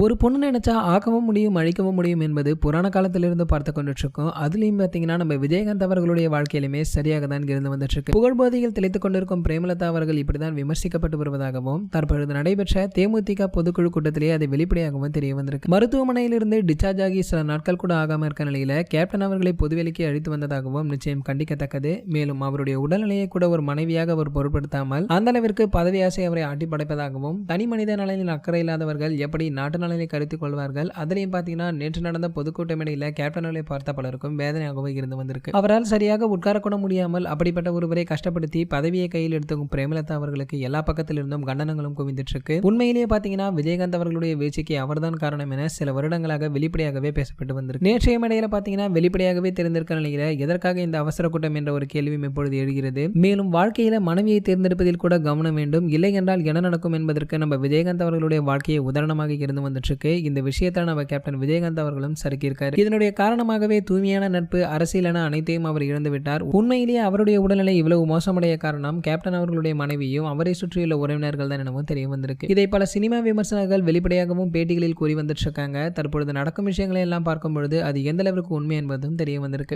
ஒரு பொண்ணு நினைச்சா ஆக்கவும் முடியும் அழிக்கவும் முடியும் என்பது புராண காலத்திலிருந்து பார்த்து கொண்டுட்டு இருக்கோம். அதுலயும் பாத்தீங்கன்னா நம்ம விஜயகாந்த் அவர்களுடைய வாழ்க்கையிலுமே சரியாக தான் இருந்து வந்துட்டு இருக்கு. புகழ்போதையில் தெளித்துக் கொண்டிருக்கும் பிரேமலதா அவர்கள் இப்படிதான் விமர்சிக்கப்பட்டு வருவதாகவும் தற்பொழுது நடைபெற்ற தேமுதிக பொதுக்குழு கூட்டத்திலேயே அது வெளிப்படையாகவும் தெரிய வந்திருக்கு. மருத்துவமனையிலிருந்து டிஸ்சார்ஜ் ஆகி சில நாட்கள் கூட ஆகாம இருக்க நிலையில கேப்டன் அவர்களை பொதுவெளிக்கு அழைத்து வந்ததாகவும் நிச்சயம் கண்டிக்கத்தக்கது. மேலும் அவருடைய உடல்நிலையை கூட ஒரு மனைவியாக அவர் பொருட்படுத்தாமல் அந்த அளவிற்கு பதவி ஆசை அவரை ஆட்டி படைப்பதாகவும் தனி மனித நலனில் அக்கறை இல்லாதவர்கள் எப்படி நாட்டு நலனை கருத்தில் கொள்வார்கள். அதிலையும் பார்த்தீங்கன்னா நேற்று நடந்த பொதுக்கூட்டம் இடையில கேப்டன் அவர்களை பார்த்த பலருக்கும் வேதனையாகவே இருந்து வந்திருக்கு. அவரால் சரியாக உட்காரக்கூட முடியாமல் அப்படிப்பட்ட ஒருவரை கஷ்டப்படுத்தி பதவியை கையில் எடுத்துக்கும் பிரேமலதா அவர்களுக்கு எல்லா பக்கத்திலிருந்தும் கண்டனங்களும் குவிந்துட்டு இருக்கு. உண்மையிலேயே பார்த்தீங்கன்னா விஜயகாந்த் அவர்களுடைய வீழ்ச்சிக்கு அவர்தான் காரணம் என சில வருடங்களாக வெளிப்படையாகவே பேசப்பட்டு வந்திருக்கு. நேற்றைய மேடையில பார்த்தீங்கன்னா வெளிப்படையாகவே தெரிந்திருக்க நிலையில எதற்காக இந்த அவசர கூட்டம் என்ற ஒரு கேள்வியும் இப்பொழுது எழுகிறது. மேலும் வாழ்க்கையில மனைவியை தேர்ந்தெடுப்பதில் கூட கவனம் வேண்டும், இல்லை என்றால் என்ன நடக்கும் என்பதற்கு நம்ம விஜயகாந்த் அவர்களுடைய வாழ்க்கையை உதாரணமாக இருந்து வந்துட்டு இருக்கு. இந்த விஷயத்தை நம்ம கேப்டன் விஜயகாந்த் அவர்களும் சறுக்கியிருக்காரு. இதனுடைய காரணமாகவே தூய்மையான நட்பு, அரசியல் என அனைத்தையும் அவர் இழந்து விட்டார். உண்மையிலேயே அவருடைய உடல்நிலை இவ்வளவு மோசமடைய காரணம் கேப்டன் அவர்களுடைய மனைவியும் அவரை சுற்றியுள்ள உறவினர்கள் தான் எனவும் தெரிய வந்திருக்கு. இதை பல சினிமா விமர்சகர்கள் வெளிப்படையாகவும் பேட்டிகளில் கூறி வந்துட்டு இருக்காங்க. தற்பொழுது நடக்கும் விஷயங்களை எல்லாம் பார்க்கும் பொழுது அது எந்த அளவிற்கு உண்மை என்பதும் தெரிய வந்திருக்கு.